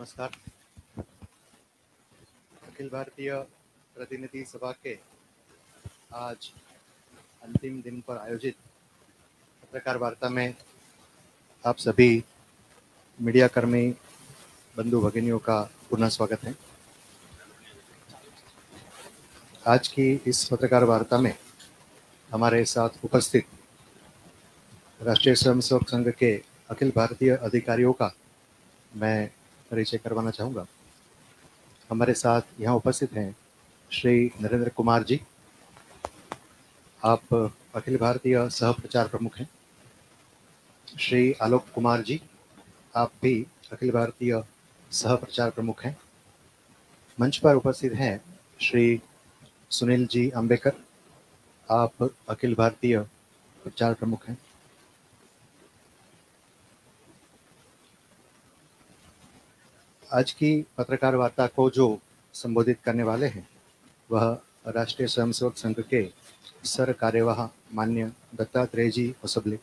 नमस्कार। अखिल भारतीय प्रतिनिधि सभा के आज अंतिम दिन पर आयोजित पत्रकार वार्ता में आप सभी मीडिया कर्मी बंधु भगिनियों का पुनः स्वागत है। आज की इस पत्रकार वार्ता में हमारे साथ उपस्थित राष्ट्रीय स्वयंसेवक संघ के अखिल भारतीय अधिकारियों का मैं परिचय करवाना चाहूँगा। हमारे साथ यहाँ उपस्थित हैं श्री नरेंद्र कुमार जी, आप अखिल भारतीय सह प्रचार प्रमुख हैं। श्री आलोक कुमार जी, आप भी अखिल भारतीय सह प्रचार प्रमुख हैं। मंच पर उपस्थित हैं श्री सुनील जी अंबेकर, आप अखिल भारतीय प्रचार प्रमुख हैं। आज की पत्रकार वार्ता को जो संबोधित करने वाले हैं वह राष्ट्रीय स्वयंसेवक संघ के सर कार्यवाह मान्य दत्तात्रेय जी होसबले।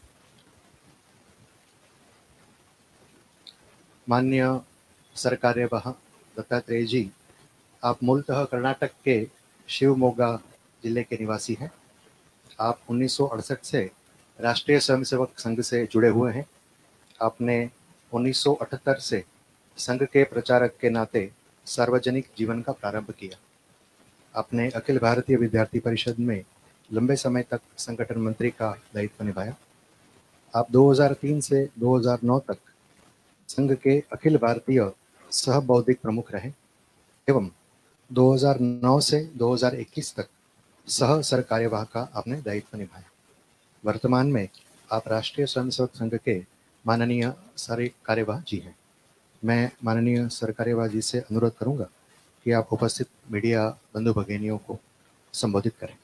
मान्य सर कार्यवाह दत्तात्रेय जी, आप मूलतः कर्नाटक के शिवमोगा जिले के निवासी हैं। आप 1968 से राष्ट्रीय स्वयंसेवक संघ से जुड़े हुए हैं। आपने 1978 से संघ के प्रचारक के नाते सार्वजनिक जीवन का प्रारंभ किया। आपने अखिल भारतीय विद्यार्थी परिषद में लंबे समय तक संगठन मंत्री का दायित्व निभाया। आप 2003 से 2009 तक संघ के अखिल भारतीय सह बौद्धिक प्रमुख रहे एवं 2009 से 2021 तक सह सर कार्यवाह का आपने दायित्व निभाया। वर्तमान में आप राष्ट्रीय स्वयंसेवक संघ के माननीय सर कार्यवाह जी हैं। मैं माननीय सर कार्यवाह जी से अनुरोध करूंगा कि आप उपस्थित मीडिया बंधु भगिनियों को संबोधित करें।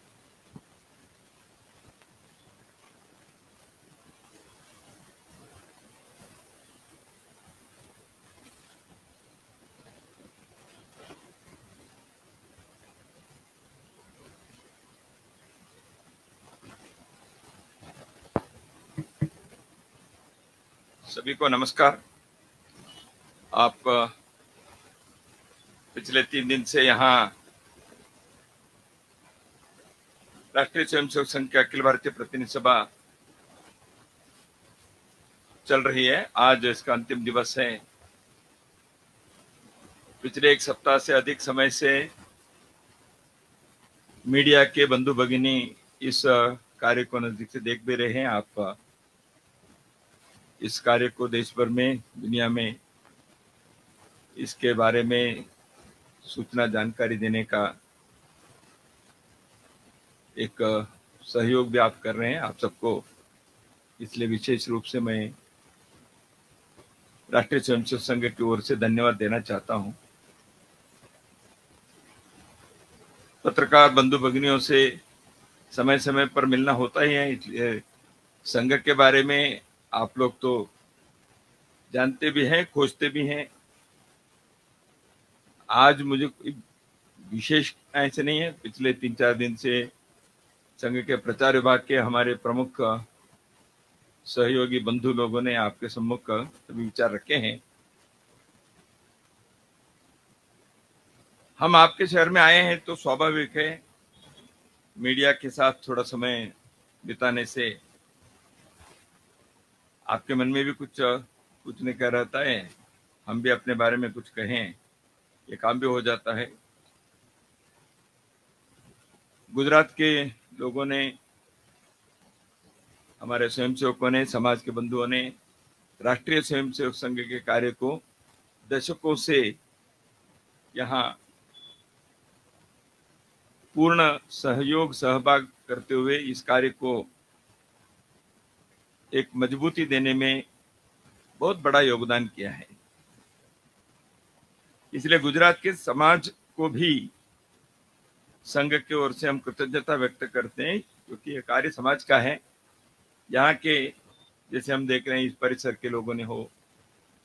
सभी को नमस्कार। आप पिछले 3 दिन से यहाँ राष्ट्रीय स्वयंसेवक संघ की अखिल भारतीय प्रतिनिधि सभा चल रही है। आज इसका अंतिम दिवस है। पिछले 1 सप्ताह से अधिक समय से मीडिया के बंधु भगिनी इस कार्य को नजदीक से देख भी रहे हैं। आप इस कार्य को देश भर में, दुनिया में इसके बारे में सूचना जानकारी देने का एक सहयोग भी आप कर रहे हैं। आप सबको इसलिए विशेष रूप से मैं राष्ट्रीय स्वयंसेवक संघ की ओर से धन्यवाद देना चाहता हूं। पत्रकार बंधु भगिनियों से समय समय पर मिलना होता ही है, इसलिए संघ के बारे में आप लोग तो जानते भी हैं, खोजते भी हैं। आज मुझे कोई विशेष ऐसे नहीं है। पिछले 3-4 दिन से संघ के प्रचार विभाग के हमारे प्रमुख सहयोगी बंधु लोगों ने आपके सम्मुख सभी विचार रखे हैं। हम आपके शहर में आए हैं तो स्वाभाविक है मीडिया के साथ थोड़ा समय बिताने से आपके मन में भी कुछ नहीं कह रहता है, हम भी अपने बारे में कुछ कहें, ये काम भी हो जाता है। गुजरात के लोगों ने, हमारे स्वयंसेवकों ने, समाज के बंधुओं ने राष्ट्रीय स्वयंसेवक संघ के कार्य को दशकों से यहाँ पूर्ण सहयोग सहभाग करते हुए इस कार्य को एक मजबूती देने में बहुत बड़ा योगदान किया है। इसलिए गुजरात के समाज को भी संघ की ओर से हम कृतज्ञता व्यक्त करते हैं, क्योंकि ये कार्य समाज का है। यहाँ के जैसे हम देख रहे हैं इस परिसर के लोगों ने हो,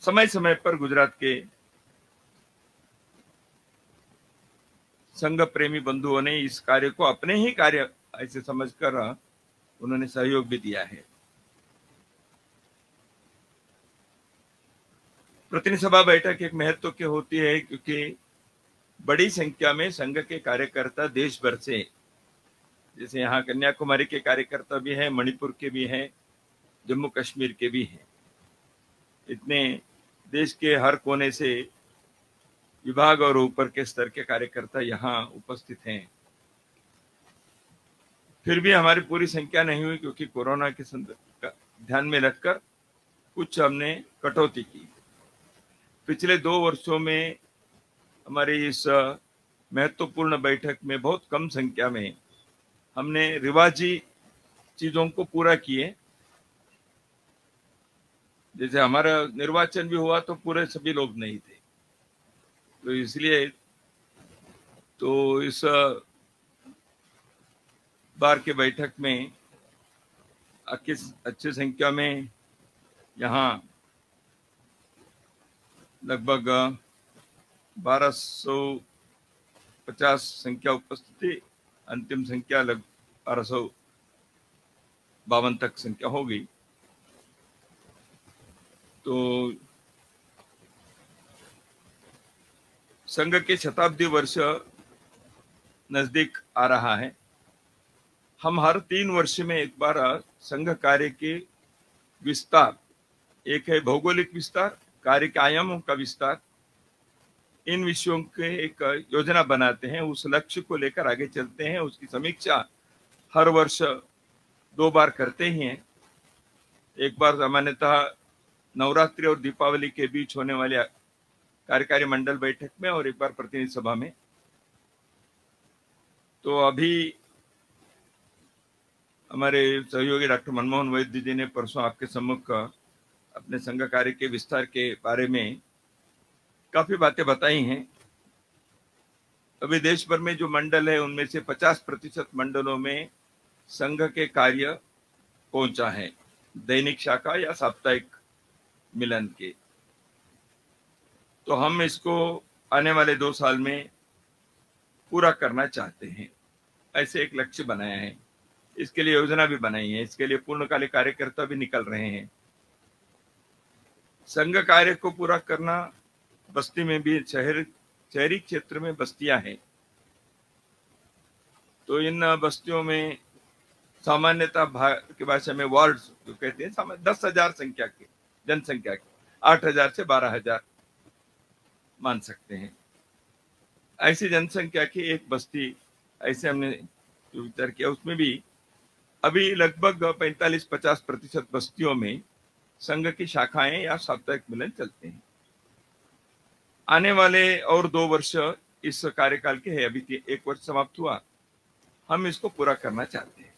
समय समय पर गुजरात के संघ प्रेमी बंधुओं ने इस कार्य को अपने ही कार्य ऐसे समझकर उन्होंने सहयोग भी दिया है। प्रतिनिधि सभा बैठक एक महत्व की होती है क्योंकि बड़ी संख्या में संघ के कार्यकर्ता देश भर से, जैसे यहाँ कन्याकुमारी के कार्यकर्ता भी हैं, मणिपुर के भी हैं, जम्मू कश्मीर के भी हैं, इतने देश के हर कोने से विभाग और ऊपर के स्तर के कार्यकर्ता यहाँ उपस्थित हैं। फिर भी हमारी पूरी संख्या नहीं हुई क्योंकि कोरोना के ध्यान में रखकर कुछ हमने कटौती की। पिछले 2 वर्षों में हमारी इस महत्वपूर्ण बैठक में बहुत कम संख्या में हमने रिवाजी चीजों को पूरा किए। जैसे हमारा निर्वाचन भी हुआ तो पूरे सभी लोग नहीं थे, तो इसलिए तो इस बार के बैठक में अच्छी संख्या में यहाँ लगभग 1250 संख्या उपस्थित थी। अंतिम संख्या लगभग 1252 तक संख्या हो गई। तो संघ के शताब्दी वर्ष नजदीक आ रहा है। हम हर 3 वर्ष में एक बार संघ कार्य के विस्तार, एक है भौगोलिक विस्तार, कार्य के आयामों का विस्तार, इन विषयों के एक योजना बनाते हैं, उस लक्ष्य को लेकर आगे चलते हैं। उसकी समीक्षा हर वर्ष 2 बार करते ही हैं। एक बार सामान्यतः नवरात्रि और दीपावली के बीच होने वाले कार्यकारी मंडल बैठक में और एक बार प्रतिनिधि सभा में। तो अभी हमारे सहयोगी डॉक्टर मनमोहन वैद्य जी ने परसों आपके सम्मुख अपने संघ कार्य के विस्तार के बारे में काफी बातें बताई हैं। अभी देश भर में जो मंडल है उनमें से 50% मंडलों में संघ के कार्य पहुंचा है, दैनिक शाखा या साप्ताहिक मिलन के। तो हम इसको आने वाले 2 साल में पूरा करना चाहते हैं, ऐसे एक लक्ष्य बनाया है। इसके लिए योजना भी बनाई है, इसके लिए पूर्णकालिक कार्यकर्ता भी निकल रहे हैं। संघ कार्य को पूरा करना, बस्ती में भी शहरी क्षेत्र में बस्तियां हैं, तो इन बस्तियों में सामान्यतः की भाषा में वार्ड्स जो कहते हैं, 10,000 संख्या के जनसंख्या के 8,000 से 12,000 मान सकते हैं। ऐसी जनसंख्या की एक बस्ती, ऐसे हमने जो विचार किया, उसमें भी अभी लगभग 45-50% बस्तियों में संघ की शाखाएं या साप्ताहिक मिलन चलते हैं। आने वाले और 2 वर्ष इस कार्यकाल के है, अभी 1 वर्ष समाप्त हुआ, हम इसको पूरा करना चाहते हैं।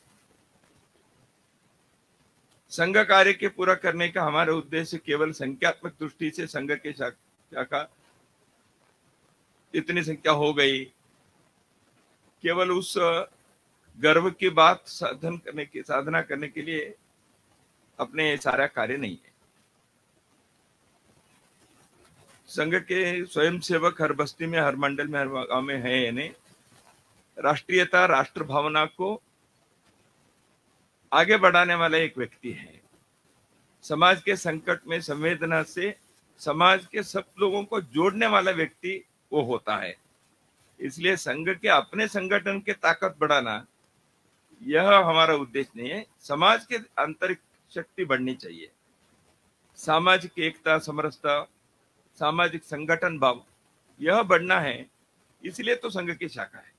संघ कार्य के पूरा करने का हमारा उद्देश्य केवल संख्यात्मक दृष्टि से संघ के शाखा इतनी संख्या हो गई, केवल उस गर्व की बात साधना करने के लिए अपने सारा कार्य नहीं है। संघ के स्वयंसेवक हर बस्ती में, हर मंडल में, हर गांव में है, यानी राष्ट्रीयता, राष्ट्र भावना को आगे बढ़ाने वाला एक व्यक्ति है। समाज के संकट में संवेदना से समाज के सब लोगों को जोड़ने वाला व्यक्ति वो होता है। इसलिए संघ के अपने संगठन की ताकत बढ़ाना यह हमारा उद्देश्य नहीं है। समाज के आंतरिक शक्ति बढ़नी चाहिए, सामाजिक एकता, समरसता, सामाजिक संगठन भाव यह बढ़ना है, इसलिए तो संघ की शाखा है।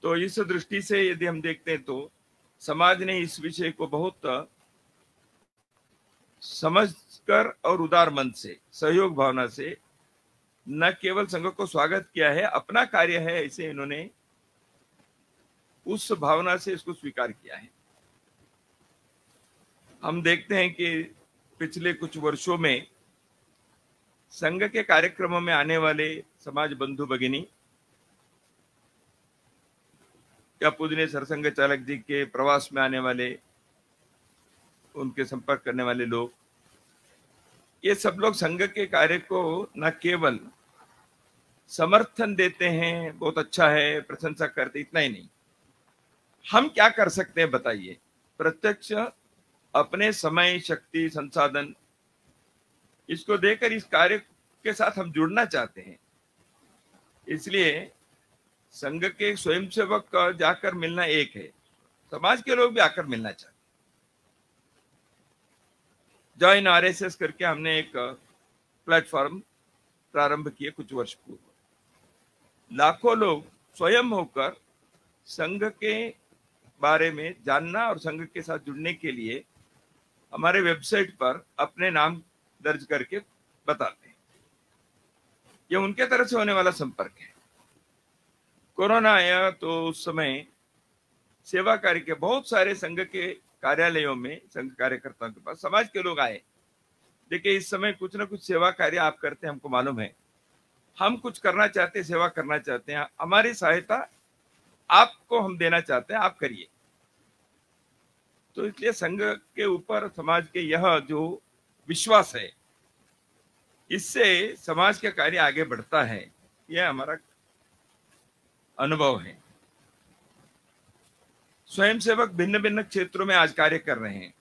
तो इस दृष्टि से यदि हम देखते हैं तो समाज ने इस विषय को बहुत समझकर और उदार मन से, सहयोग भावना से न केवल संघ को स्वागत किया है, अपना कार्य है ऐसे इन्होंने उस भावना से इसको स्वीकार किया है। हम देखते हैं कि पिछले कुछ वर्षों में संघ के कार्यक्रमों में आने वाले समाज बंधु भगिनी या पूजनीय सरसंघ चालक जी के प्रवास में आने वाले, उनके संपर्क करने वाले लोग, ये सब लोग संघ के कार्य को न केवल समर्थन देते हैं, बहुत अच्छा है, प्रशंसा करते, इतना ही नहीं, हम क्या कर सकते हैं बताइए। प्रत्यक्ष अपने समय, शक्ति, संसाधन इसको देखकर इस कार्य के साथ हम जुड़ना चाहते हैं। इसलिए संघ के स्वयंसेवक जाकर मिलना एक है, समाज के लोग भी आकर मिलना चाहते हैं। जॉइन आरएसएस करके हमने एक प्लेटफॉर्म प्रारंभ किए कुछ वर्ष पूर्व। लाखों लोग स्वयं होकर संघ के बारे में जानना और संघ के साथ जुड़ने के लिए हमारे वेबसाइट पर अपने नाम दर्ज करके बताते हैं। ये उनके तरफ से होने वाला संपर्क है। कोरोना आया तो उस समय सेवा कार्य के बहुत सारे संघ के कार्यालयों में, संघ कार्यकर्ताओं के पास समाज के लोग आए। देखिए, इस समय कुछ ना कुछ सेवा कार्य आप करते हैं, हमको मालूम है, हम कुछ करना चाहते हैं, सेवा करना चाहते हैं, हमारी सहायता आपको हम देना चाहते हैं, आप करिए। तो इसलिए संघ के ऊपर समाज के यह जो विश्वास है, इससे समाज का कार्य आगे बढ़ता है, यह हमारा अनुभव है। स्वयंसेवक भिन्न भिन्न क्षेत्रों में आज कार्य कर रहे हैं।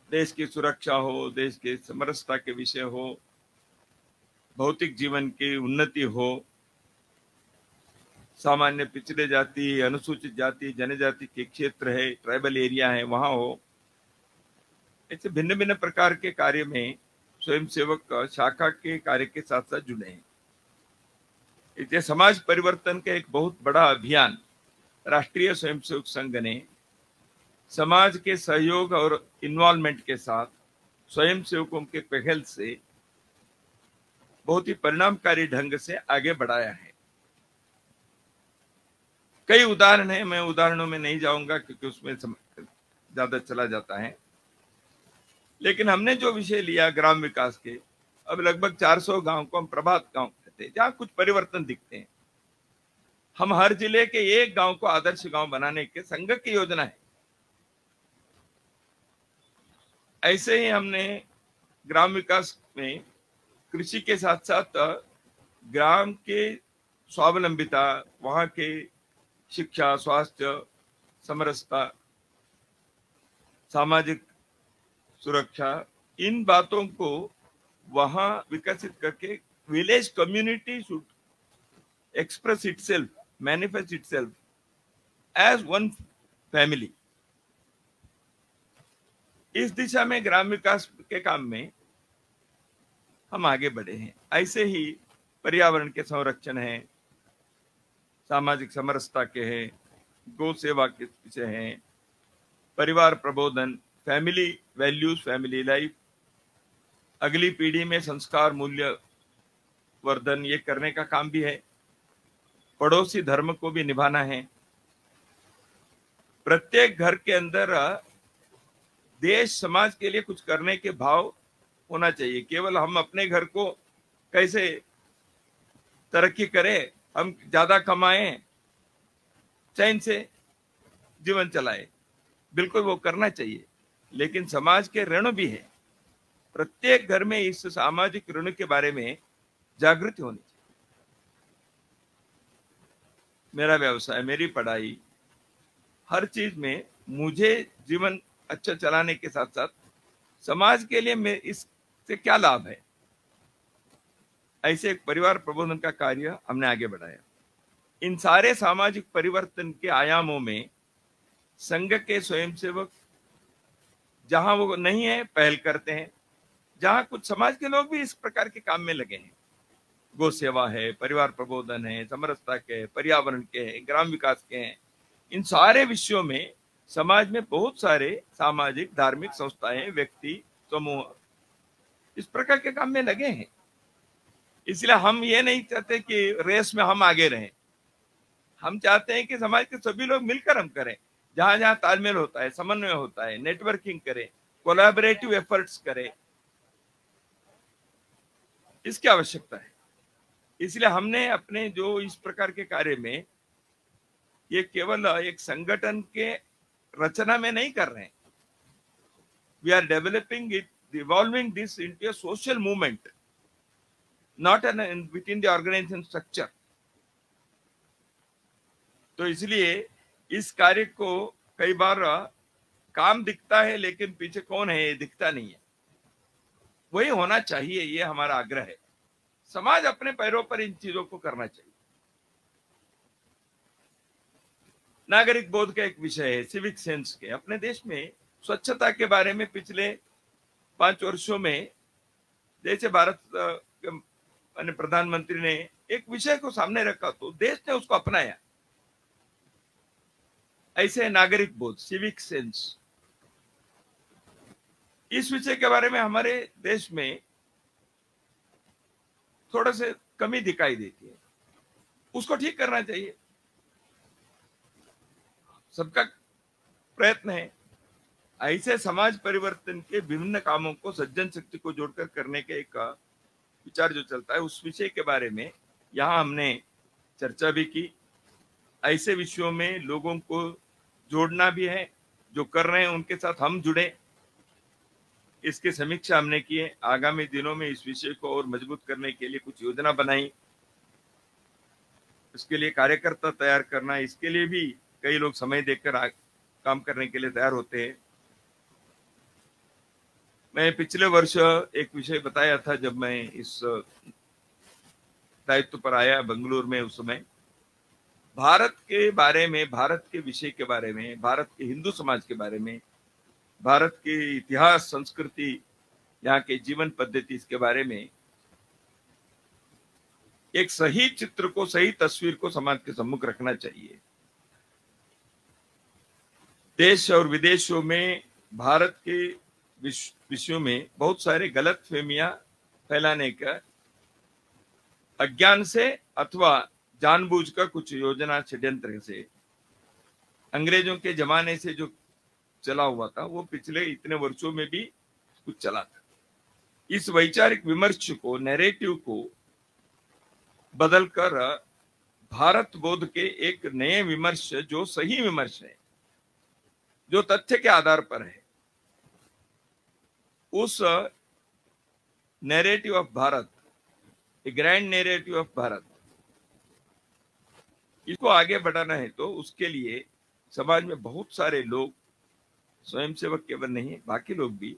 देश की सुरक्षा हो, देश के समरसता के विषय हो, भौतिक जीवन की उन्नति हो, सामान्य पिछड़े जाति, अनुसूचित जाति, जनजाति के क्षेत्र है, ट्राइबल एरिया है, वहां हो, ऐसे भिन्न भिन्न प्रकार के कार्य में स्वयंसेवक शाखा के कार्य के साथ साथ जुड़े हैं। इसलिए समाज परिवर्तन का एक बहुत बड़ा अभियान राष्ट्रीय स्वयंसेवक संघ ने समाज के सहयोग और इन्वॉल्वमेंट के साथ स्वयंसेवकों के पहल से बहुत ही परिणामकारी ढंग से आगे बढ़ाया है। कई उदाहरण हैं, मैं उदाहरणों में नहीं जाऊंगा क्योंकि उसमें ज्यादा चला जाता है। लेकिन हमने जो विषय लिया ग्राम विकास के, अब लगभग 400 गांव को हम प्रभात गांव कहते हैं, जहां कुछ परिवर्तन दिखते हैं। हम हर जिले के एक गांव को आदर्श गांव बनाने के संघ की योजना है। ऐसे ही हमने ग्राम विकास में कृषि के साथ साथ ग्राम के स्वावलंबिता, वहां के शिक्षा, स्वास्थ्य, समरसता, सामाजिक सुरक्षा, इन बातों को वहां विकसित करके village community should express itself, manifest itself as one family. इस दिशा में ग्राम विकास के काम में हम आगे बढ़े हैं। ऐसे ही पर्यावरण के संरक्षण है, सामाजिक समरसता के हैं, गौ सेवा के विषय हैं, परिवार प्रबोधन, फैमिली वैल्यूज, फैमिली लाइफ, अगली पीढ़ी में संस्कार मूल्य वर्धन, ये करने का काम भी है। पड़ोसी धर्म को भी निभाना है। प्रत्येक घर के अंदर देश समाज के लिए कुछ करने के भाव होना चाहिए। केवल हम अपने घर को कैसे तरक्की करें, हम ज्यादा कमाएं, चैन से जीवन चलाएं, बिल्कुल वो करना चाहिए, लेकिन समाज के ऋण भी है। प्रत्येक घर में इस सामाजिक ऋण के बारे में जागृति होनी चाहिए। मेरा व्यवसाय, मेरी पढ़ाई, हर चीज में मुझे जीवन अच्छा चलाने के साथ साथ समाज के लिए इससे क्या लाभ है, ऐसे एक परिवार प्रबोधन का कार्य हमने आगे बढ़ाया। इन सारे सामाजिक परिवर्तन के आयामों में संघ के स्वयंसेवक जहां वो नहीं है पहल करते हैं, जहां कुछ समाज के लोग भी इस प्रकार के काम में लगे हैं। गौ सेवा है, परिवार प्रबोधन है, समरसता के, पर्यावरण के हैं, ग्राम विकास के हैं। इन सारे विषयों में समाज में बहुत सारे सामाजिक धार्मिक संस्थाएं, व्यक्ति समूह इस प्रकार के काम में लगे हैं। इसलिए हम ये नहीं चाहते कि रेस में हम आगे रहें। हम चाहते हैं कि समाज के सभी लोग मिलकर हम करें। जहां जहां तालमेल होता है, समन्वय होता है, नेटवर्किंग करें, कोलैबोरेटिव एफर्ट्स करें, इसकी आवश्यकता है। इसलिए हमने अपने जो इस प्रकार के कार्य में, ये केवल एक संगठन के रचना में नहीं कर रहे हैं। We are developing it, evolving this into a social movement, not an within the organization structure. तो इसलिए इस कार्य को कई बार काम दिखता है, लेकिन पीछे कौन है ये दिखता नहीं है। वही होना चाहिए, ये हमारा आग्रह है। समाज अपने पैरों पर इन चीजों को करना चाहिए। नागरिक बोध का एक विषय है, सिविक सेंस के। अपने देश में स्वच्छता के बारे में पिछले 5 वर्षों में जैसे भारत के प्रधानमंत्री ने एक विषय को सामने रखा तो देश ने उसको अपनाया। ऐसे नागरिक बोध, सिविक सेंस, इस विषय के बारे में हमारे देश में थोड़ा से कमी दिखाई देती है। उसको ठीक करना चाहिए, सबका प्रयत्न है। ऐसे समाज परिवर्तन के विभिन्न कामों को सज्जन शक्ति को जोड़कर करने के एक विचार जो चलता है, उस विषय के बारे में यहाँ हमने चर्चा भी की। ऐसे विषयों में लोगों को जोड़ना भी है, जो कर रहे हैं उनके साथ हम जुड़े, इसकी समीक्षा हमने की है। आगामी दिनों में इस विषय को और मजबूत करने के लिए कुछ योजना बनाई, इसके लिए कार्यकर्ता तैयार करना, इसके लिए भी कई लोग समय देकर काम करने के लिए तैयार होते हैं। मैं पिछले वर्ष एक विषय बताया था जब मैं इस दायित्व पर आया बेंगलुरु में। उस समय भारत के बारे में, भारत के विषय के बारे में, भारत के हिंदू समाज के बारे में, भारत के इतिहास, संस्कृति, यहाँ के जीवन पद्धति, इसके बारे में एक सही चित्र को, सही तस्वीर को समाज के सम्मुख रखना चाहिए। देश और विदेशों में भारत के विषयों में बहुत सारे गलतफहमियां फैलाने का अज्ञान से अथवा जानबूझकर कुछ योजना षड्यंत्र से, अंग्रेजों के जमाने से जो चला हुआ था वो पिछले इतने वर्षों में भी कुछ चला था। इस वैचारिक विमर्श को, नैरेटिव को बदलकर भारत बोध के एक नए विमर्श, जो सही विमर्श है, जो तथ्य के आधार पर है, उस narrative of Bharat, A grand narrative of Bharat, इसको आगे बढ़ाना है तो उसके लिए समाज में बहुत सारे लोग, स्वयंसेवक केवल नहीं, बाकी लोग भी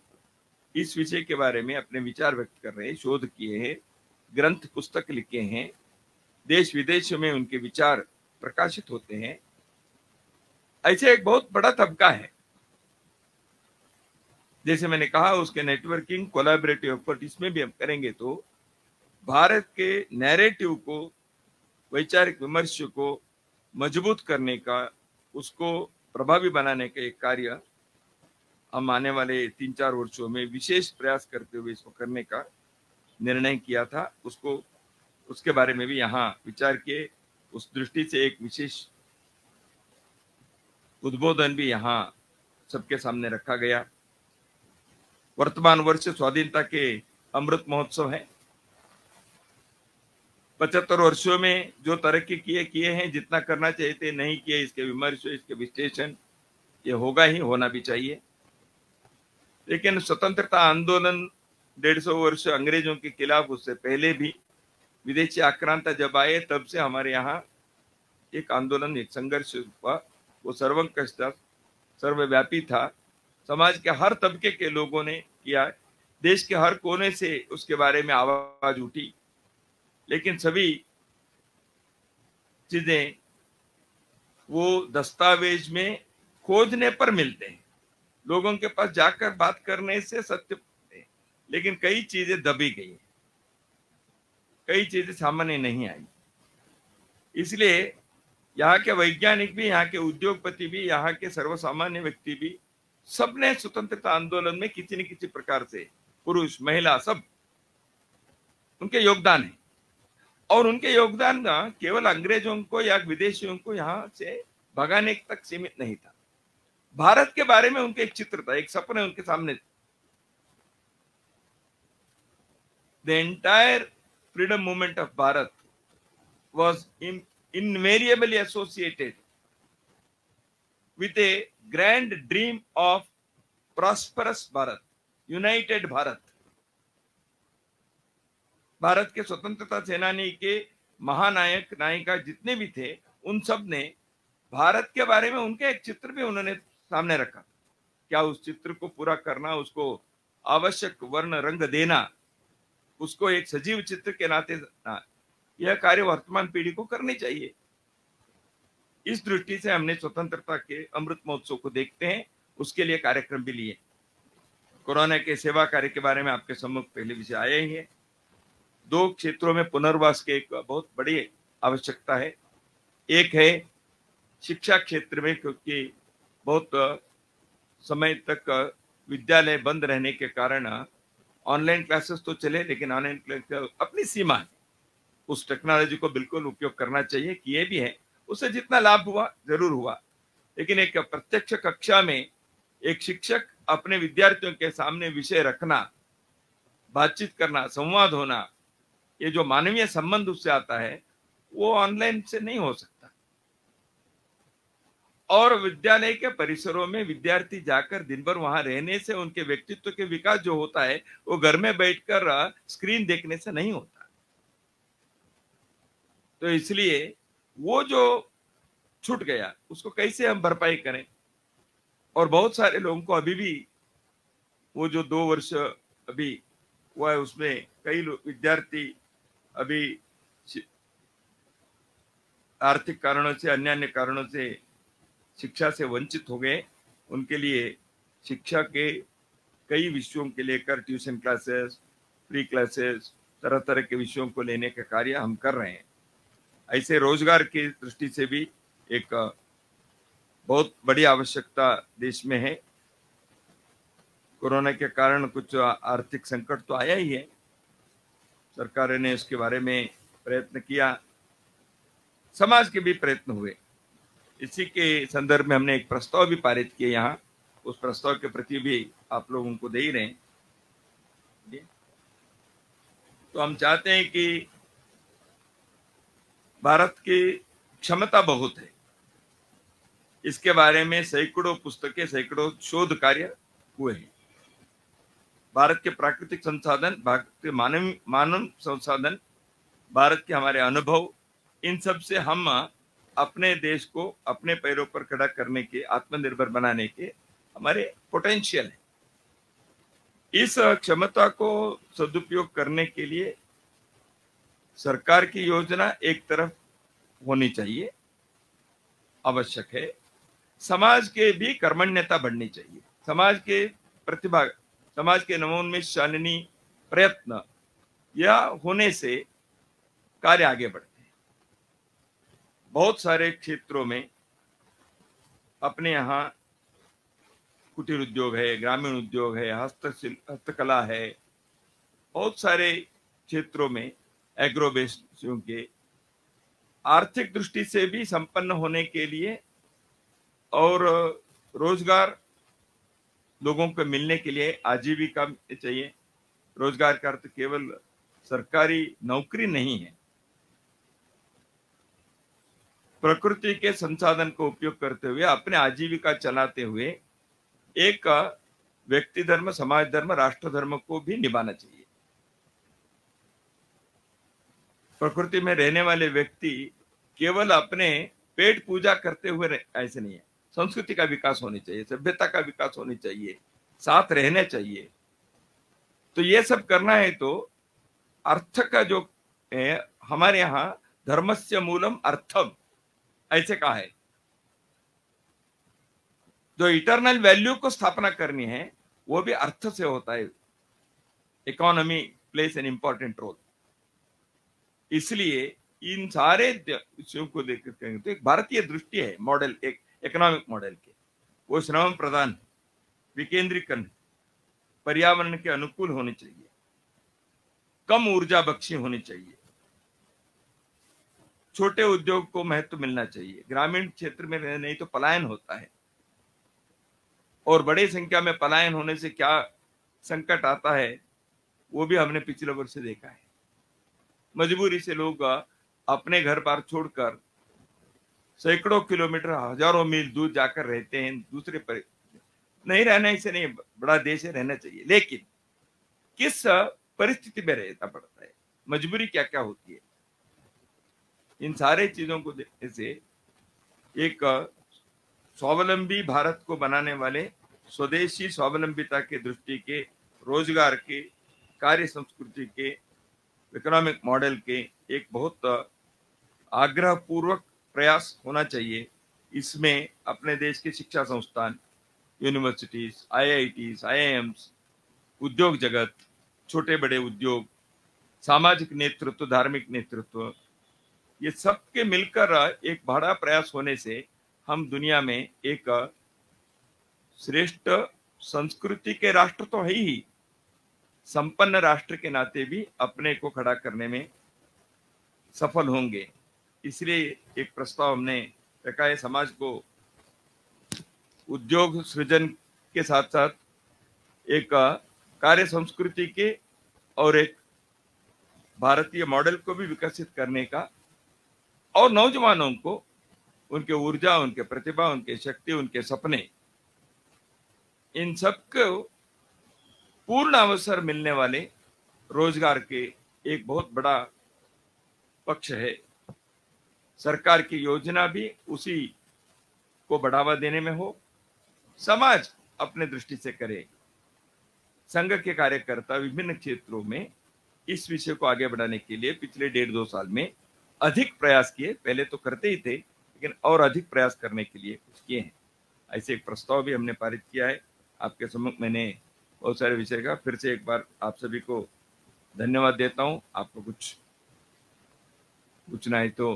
इस विषय के बारे में अपने विचार व्यक्त कर रहे हैं, शोध किए हैं, ग्रंथ पुस्तक लिखे हैं, देश विदेश में उनके विचार प्रकाशित होते हैं। ऐसे एक बहुत बड़ा तबका है, जैसे मैंने कहा, उसके नेटवर्किंग, कोलैबोरेटिव एफर्ट, इसमें भी हम करेंगे तो भारत के नैरेटिव को, वैचारिक विमर्श को मजबूत करने का, उसको प्रभावी बनाने का एक कार्य हम आने वाले 3-4 वर्षों में विशेष प्रयास करते हुए इसको करने का निर्णय किया था। उसके बारे में भी यहाँ विचार किए। उस दृष्टि से एक विशेष उद्बोधन भी यहाँ सबके सामने रखा गया। वर्तमान वर्ष स्वाधीनता के अमृत महोत्सव है। 75 वर्षों में जो तरक्की किए हैं, जितना करना चाहिए थे नहीं किए, इसके विमर्श, इसके विश्लेषण ये होगा ही, होना भी चाहिए। लेकिन स्वतंत्रता आंदोलन 150 वर्ष अंग्रेजों के खिलाफ, उससे पहले भी विदेशी आक्रांता जब आए तब से हमारे यहाँ एक आंदोलन, एक संघर्ष हुआ। वो सर्वंकष था, सर्वव्यापी था, समाज के हर तबके के लोगों ने किया, देश के हर कोने से उसके बारे में आवाज उठी। लेकिन सभी चीजें वो दस्तावेज में खोजने पर मिलते हैं, लोगों के पास जाकर बात करने से सत्य, लेकिन कई चीजें दबी गई, कई चीजें सामने नहीं आई। इसलिए यहाँ के वैज्ञानिक भी, यहाँ के उद्योगपति भी, यहाँ के सर्वसामान्य व्यक्ति भी, सबने स्वतंत्रता आंदोलन में किसी न किसी प्रकार से, पुरुष महिला सब, उनके योगदान है। और उनके योगदान केवल अंग्रेजों को या विदेशियों को यहाँ से भगाने तक सीमित नहीं था। भारत के बारे में उनके एक चित्र था, एक सपने उनके सामने थे। The entire freedom movement of Bharat was invariably associated with a grand dream of prosperous Bharat, united Bharat. Bharat के स्वतंत्रता सेनानी के महानायक, नायिका जितने भी थे, उन सब ने भारत के बारे में उनके एक चित्र भी उन्होंने सामने रखा। क्या उस चित्र को पूरा करना, उसको आवश्यक वर्ण रंग देना, उसको एक सजीव चित्र के नाते, यह कार्य वर्तमान पीढ़ी को करनी चाहिए। इस दृष्टि से हमने स्वतंत्रता के अमृत महोत्सव को देखते हैं, उसके लिए कार्यक्रम भी लिए। कोरोना के सेवा कार्य के बारे में आपके सम्मुख पहले विषय आया ही है। 2 क्षेत्रों में पुनर्वास की एक बहुत बड़ी आवश्यकता है। एक है शिक्षा क्षेत्र में, क्योंकि बहुत समय तक विद्यालय बंद रहने के कारण ऑनलाइन क्लासेस तो चले, लेकिन ऑनलाइन क्लास अपनी सीमा है, उस टेक्नोलॉजी को बिल्कुल उपयोग करना चाहिए, किए भी है, उससे जितना लाभ हुआ जरूर हुआ। लेकिन एक प्रत्यक्ष कक्षा में एक शिक्षक अपने विद्यार्थियों के सामने विषय रखना, बातचीत करना, संवाद होना, ये जो मानवीय संबंध उससे आता है, वो ऑनलाइन से नहीं हो सकता। और विद्यालय के परिसरों में विद्यार्थी जाकर दिन भर वहां रहने से उनके व्यक्तित्व के विकास जो होता है, वो घर में बैठकर स्क्रीन देखने से नहीं होता। तो इसलिए वो जो छूट गया, उसको कैसे हम भरपाई करें। और बहुत सारे लोगों को अभी भी वो जो 2 वर्ष अभी हुआ है, उसमें कई विद्यार्थी अभी आर्थिक कारणों से, अन्य कारणों से शिक्षा से वंचित हो गए। उनके लिए शिक्षा के कई विषयों के लेकर ट्यूशन क्लासेस, प्री क्लासेस, तरह तरह के विषयों को लेने का कार्य हम कर रहे हैं। ऐसे रोजगार की दृष्टि से भी एक बहुत बड़ी आवश्यकता देश में है। कोरोना के कारण कुछ आर्थिक संकट तो आया ही है, सरकार ने उसके बारे में प्रयत्न किया, समाज के भी प्रयत्न हुए। इसी के संदर्भ में हमने एक प्रस्ताव भी पारित किया यहाँ, उस प्रस्ताव के प्रति भी आप लोगों को दे ही रहे हैं। तो हम चाहते हैं कि भारत की क्षमता बहुत है, इसके बारे में सैकड़ों पुस्तकें, सैकड़ों शोध कार्य हुए हैं। भारत के प्राकृतिक संसाधन, भारत के मानव संसाधन, भारत के हमारे अनुभव, इन सब से हम अपने देश को अपने पैरों पर खड़ा करने के, आत्मनिर्भर बनाने के हमारे पोटेंशियल है। इस क्षमता को सदुपयोग करने के लिए सरकार की योजना एक तरफ होनी चाहिए, आवश्यक है। समाज के भी कर्मण्यता बढ़नी चाहिए, समाज के प्रतिभा, समाज के नवोन्मेष शालिनी प्रयत्न यह होने से कार्य आगे बढ़ते हैं। बहुत सारे क्षेत्रों में अपने यहाँ कुटीर उद्योग है, ग्रामीण उद्योग है, हस्तकला है, बहुत सारे क्षेत्रों में एग्रो बेस्ड के आर्थिक दृष्टि से भी संपन्न होने के लिए और रोजगार लोगों को मिलने के लिए आजीविका चाहिए। रोजगार का अर्थ केवल सरकारी नौकरी नहीं है, प्रकृति के संसाधन को उपयोग करते हुए अपने आजीविका चलाते हुए एक व्यक्ति धर्म, समाज धर्म, राष्ट्र धर्म को भी निभाना चाहिए। प्रकृति में रहने वाले व्यक्ति केवल अपने पेट पूजा करते हुए ऐसे नहीं है, संस्कृति का विकास होनी चाहिए, सभ्यता का विकास होनी चाहिए, साथ रहने चाहिए। तो ये सब करना है तो अर्थ का जो है, हमारे यहाँ धर्मस्य मूलम अर्थम ऐसे कहा है। जो इटर्नल वैल्यू को स्थापना करनी है वो भी अर्थ से होता है। Economy plays an important role. इसलिए इन सारे विषयों को देखकर कहेंगे तो एक भारतीय दृष्टि है, मॉडल, एक इकोनॉमिक मॉडल के, वो श्रम प्रधान, विकेंद्रीकरण, पर्यावरण के अनुकूल होनी चाहिए, कम ऊर्जा बख्शी होनी चाहिए, छोटे उद्योग को महत्व मिलना चाहिए। ग्रामीण क्षेत्र में नहीं तो पलायन होता है, और बड़ी संख्या में पलायन होने से क्या संकट आता है वो भी हमने पिछले वर्ष से देखा है। मजबूरी से लोग अपने घर बार छोड़कर सैकड़ों किलोमीटर, हजारों मील दूर जाकर रहते हैं। दूसरे पर नहीं रहना, इसे नहीं, बड़ा देश है, रहना चाहिए, लेकिन किस परिस्थिति में रहना पड़ता है, मजबूरी क्या क्या होती है, इन सारे चीजों को देखने से एक स्वावलंबी भारत को बनाने वाले स्वदेशी स्वावलंबिता के दृष्टि के रोजगार के, कार्य संस्कृति के, इकोनॉमिक मॉडल के एक बहुत आग्रह पूर्वक प्रयास होना चाहिए। इसमें अपने देश के शिक्षा संस्थान, यूनिवर्सिटीज, आईआईटीज, आईआईएम्स, उद्योग जगत, छोटे बड़े उद्योग, सामाजिक नेतृत्व, धार्मिक नेतृत्व, ये सब के मिलकर एक बड़ा प्रयास होने से हम दुनिया में एक श्रेष्ठ संस्कृति के राष्ट्र तो है ही, संपन्न राष्ट्र के नाते भी अपने को खड़ा करने में सफल होंगे। इसलिए एक प्रस्ताव हमने रखा है, समाज को उद्योग सृजन के साथ साथ एक कार्य संस्कृति के और एक भारतीय मॉडल को भी विकसित करने का, और नौजवानों को उनके ऊर्जा, उनके प्रतिभा, उनके शक्ति, उनके सपने, इन सब को पूर्ण अवसर मिलने वाले रोजगार के एक बहुत बड़ा पक्ष है। सरकार की योजना भी उसी को बढ़ावा देने में हो, समाज अपने दृष्टि से करे। संघ के कार्यकर्ता विभिन्न क्षेत्रों में इस विषय को आगे बढ़ाने के लिए पिछले 1.5-2 साल में अधिक प्रयास किए। पहले तो करते ही थे, लेकिन और अधिक प्रयास करने के लिए कुछ किए हैं। ऐसे एक प्रस्ताव भी हमने पारित किया है। आपके सम्मुख मैंने बहुत सारे विषय का फिर से एक बार आप सभी को धन्यवाद देता हूं। आपको कुछ पूछना है तो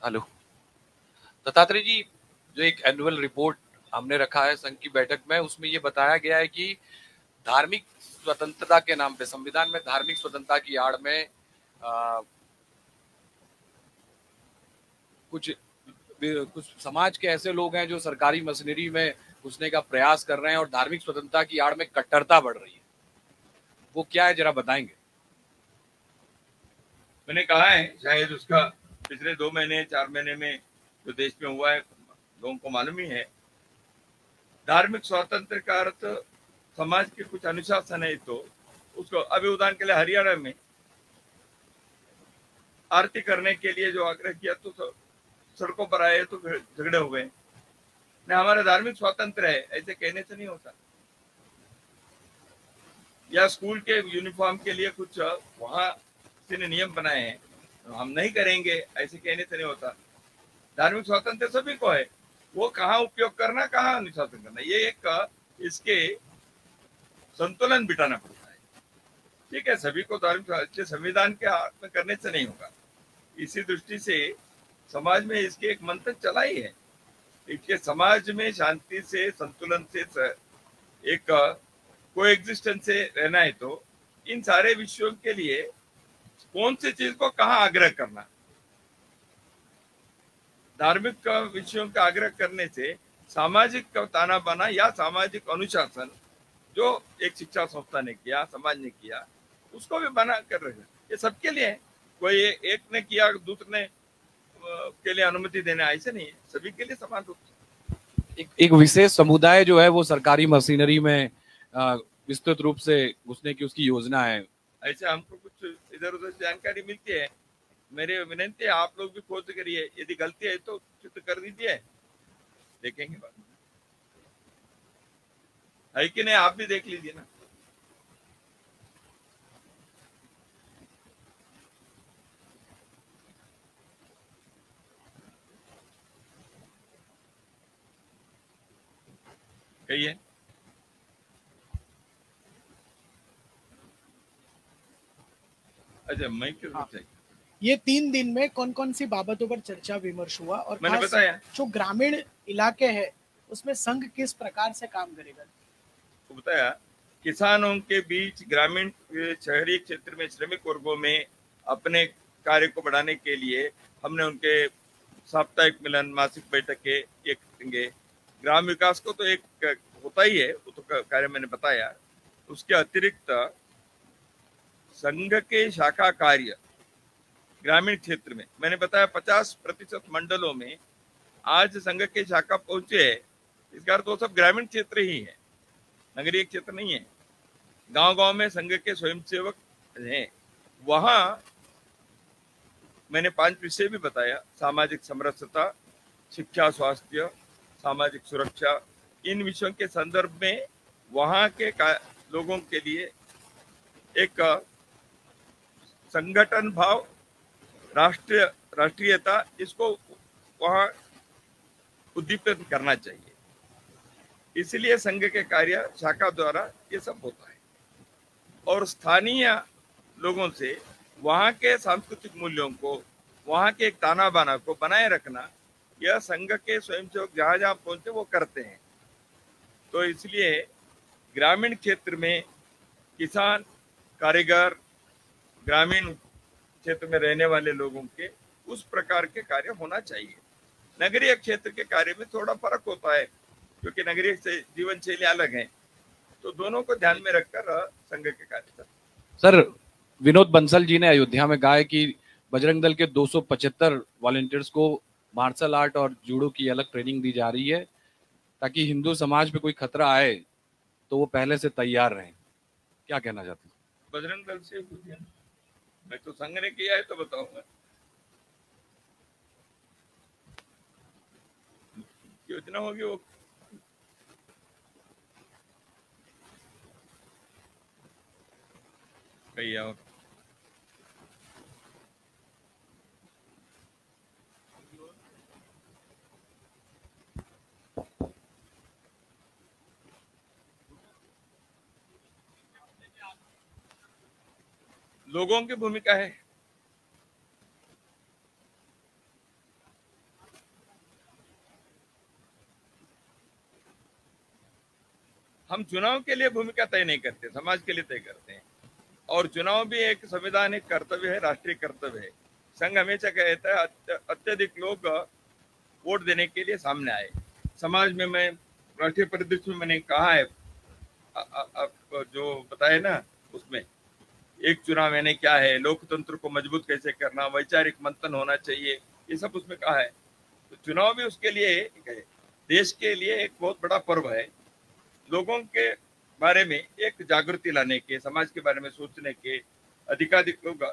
हेलो दत्तात्रेय जी, जो एक एनुअल रिपोर्ट हमने रखा है संघ की बैठक में, उसमें ये बताया गया है कि धार्मिक स्वतंत्रता के नाम पे, संविधान में धार्मिक स्वतंत्रता की आड़ में कुछ समाज के ऐसे लोग हैं जो सरकारी मशीनरी में घुसने का प्रयास कर रहे हैं और धार्मिक स्वतंत्रता की आड़ में कट्टरता बढ़ रही है। वो क्या है, जरा बताएंगे? मैंने कहा है, शायद उसका पिछले 2 महीने 4 महीने में जो देश में हुआ है लोगों को मालूम ही है। धार्मिक स्वातंत्र का अर्थ समाज के कुछ अनुशासन है, तो उसको अभी उदाहरण के लिए हरियाणा में आरती करने के लिए जो आग्रह किया तो सड़कों पर आए तो झगड़े हुए। नहीं, हमारा धार्मिक स्वातंत्र है ऐसे कहने से नहीं होता। या स्कूल के यूनिफॉर्म के लिए कुछ वहां किसी ने नियम बनाए हैं, हम नहीं करेंगे ऐसे कहने से नहीं होता। धार्मिक स्वातंत्र सभी को है, वो कहाँ उपयोग करना, कहाँ अनुशासन करना, ये एक इसके संतुलन बिठाना पड़ता है। ठीक है, सभी को धार्मिक संविधान के हाथ में करने से नहीं होगा। इसी दृष्टि से समाज में इसके एक मंत्र चला ही है। इसके समाज में शांति से, संतुलन से, एक कोएग्जिस्टेंस से रहना है तो इन सारे विषयों के लिए कौन सी चीज को कहाँ आग्रह करना। धार्मिक विषयों का आग्रह करने से सामाजिक ताना बाना या सामाजिक अनुशासन जो एक शिक्षा संस्था ने किया, समाज ने किया, उसको भी बना कर रहे हैं। ये सबके लिए है, कोई एक ने किया दूसरे ने के लिए अनुमति देना ऐसे नहीं है, सभी के लिए समान रूप से। एक विशेष समुदाय जो है वो सरकारी मशीनरी में विस्तृत रूप से घुसने की उसकी योजना है। ऐसे हमको कुछ इधर उधर जानकारी मिलती है। मेरी विनती है आप लोग भी खोज करिए, यदि गलती है तो चित्र कर दीजिए, देखेंगे बाद में है कि नहीं, आप भी देख लीजिए ना। कहिए। अच्छा, मैं क्यों चाहिए? ये 3 दिन में कौन कौन सी बाबतों पर चर्चा विमर्श हुआ और मैंने बताया जो ग्रामीण इलाके हैं उसमें संघ किस प्रकार से काम करेगा? तो बताया, किसानों के बीच ग्रामीण शहरी क्षेत्र में श्रमिक वर्गों में अपने कार्य को बढ़ाने के लिए हमने उनके साप्ताहिक मिलन, मासिक बैठक के एक करेंगे। ग्राम विकास को तो एक होता ही है, वो तो कार्य मैंने बताया। उसके अतिरिक्त संघ के शाखा कार्य ग्रामीण क्षेत्र में मैंने बताया 50% मंडलों में आज संघ के शाखा पहुंचे है। इसका अर्थ वो सब ग्रामीण क्षेत्र ही है, नगरीय क्षेत्र नहीं है। गांव-गांव में संघ के स्वयंसेवक हैं। वहां मैंने 5 विषय भी बताया, सामाजिक समरसता, शिक्षा, स्वास्थ्य, सामाजिक सुरक्षा। इन विषयों के संदर्भ में वहां के लोगों के लिए एक संगठन भाव, राष्ट्रीयता, इसको वहां उद्दीपित करना चाहिए। इसलिए संघ के कार्य शाखा द्वारा ये सब होता है और स्थानीय लोगों से वहां के सांस्कृतिक मूल्यों को, वहां के एक ताना बाना को बनाए रखना, यह संघ के स्वयंसेवक जहां जहां पहुंचे वो करते हैं। तो इसलिए ग्रामीण क्षेत्र में किसान, कारीगर, ग्रामीण क्षेत्र में रहने वाले लोगों के उस प्रकार के कार्य होना चाहिए। नगरीय क्षेत्र के कार्य में थोड़ा फर्क होता है क्योंकि नगरीय से जीवन शैली अलग है, तो दोनों को ध्यान में रखकर संघ के कार्य करते। सर, विनोद बंसल जी ने अयोध्या में कहा है कि बजरंग दल के 275 वॉलंटियर्स को मार्शल आर्ट और जूडो की अलग ट्रेनिंग दी जा रही है ताकि हिंदू समाज पे कोई खतरा आए तो वो पहले से तैयार रहें। क्या कहना चाहते हैं? बजरंग दल से पूछिए, मैं तो संघ ने किया है तो बताऊंगा। योजना होगी वो कही और लोगों की भूमिका है। हम चुनाव के लिए भूमिका तय नहीं करते, समाज के लिए तय करते हैं और चुनाव भी एक संवैधानिक कर्तव्य है, राष्ट्रीय कर्तव्य है। संघ हमेशा कहता है अत्यधिक लोग वोट देने के लिए सामने आए। समाज में मैं राष्ट्रीय परिदृश्य में मैंने कहा है, आप जो बताए ना उसमें एक चुनाव यानी क्या है, लोकतंत्र को मजबूत कैसे करना, वैचारिक मंथन होना चाहिए, ये सब उसमें कहा है। तो चुनाव भी उसके लिए है, देश के लिए एक बहुत बड़ा पर्व है। लोगों के बारे में एक जागृति लाने के, समाज के बारे में सोचने के अधिकाधिक लोग।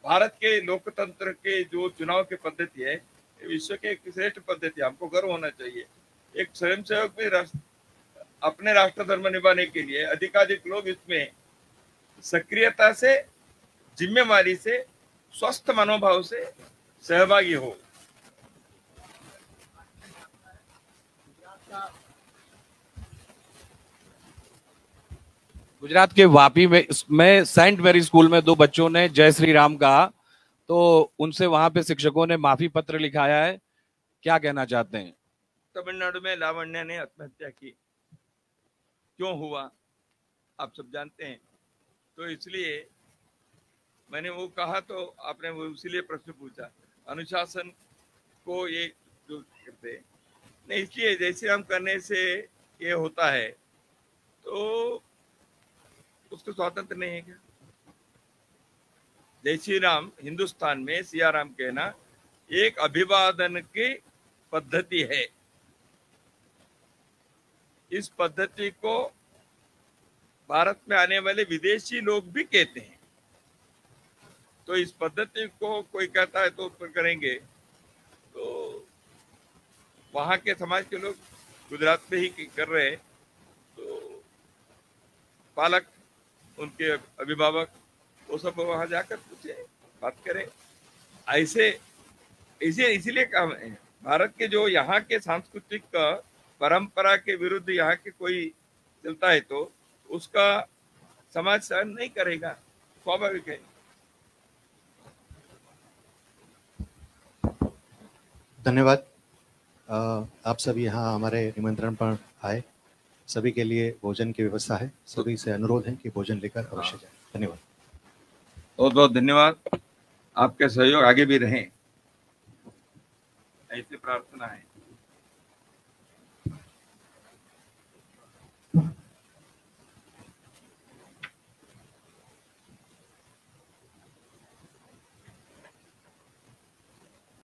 भारत के लोकतंत्र के जो चुनाव की पद्धति है विश्व के एक श्रेष्ठ पद्धति, हमको गर्व होना चाहिए। एक स्वयंसेवक भी अपने राष्ट्र धर्म निभाने के लिए अधिकाधिक लोग इसमें सक्रियता से, जिम्मेवारी से, स्वस्थ मनोभाव से सहभागी हो। गुजरात के वापी में सेंट मैरी स्कूल में 2 बच्चों ने जय श्री राम कहा, तो उनसे वहां पे शिक्षकों ने माफी पत्र लिखाया है। क्या कहना चाहते हैं? तमिलनाडु में लावण्या ने आत्महत्या की, क्यों हुआ आप सब जानते हैं। तो इसलिए मैंने वो कहा, तो आपने वो इसीलिए प्रश्न पूछा। अनुशासन को ये जो करते नहीं, इसलिए जैसे हम करने से ये होता है तो उसको स्वातंत्र नहीं है क्या? जय श्री राम हिंदुस्तान में सिया राम कहना एक अभिवादन की पद्धति है। इस पद्धति को भारत में आने वाले विदेशी लोग भी कहते हैं। तो इस पद्धति को कोई कहता है तो उस पर करेंगे, तो वहां के समाज के लोग गुजरात में ही कर रहे हैं, तो पालक, उनके अभिभावक, वो सब वहां जाकर पूछे, बात करें। ऐसे इसीलिए काम है, भारत के जो यहाँ के सांस्कृतिक परंपरा के विरुद्ध यहाँ के कोई चलता है तो उसका समाज सहन नहीं करेगा, स्वाभाविक है। धन्यवाद। आप सभी यहाँ हमारे निमंत्रण पर आए, सभी के लिए भोजन की व्यवस्था है, सभी से अनुरोध है कि भोजन लेकर अवश्य जाएं। धन्यवाद, बहुत बहुत धन्यवाद। आपके सहयोग आगे भी रहें, ऐसी प्रार्थना है।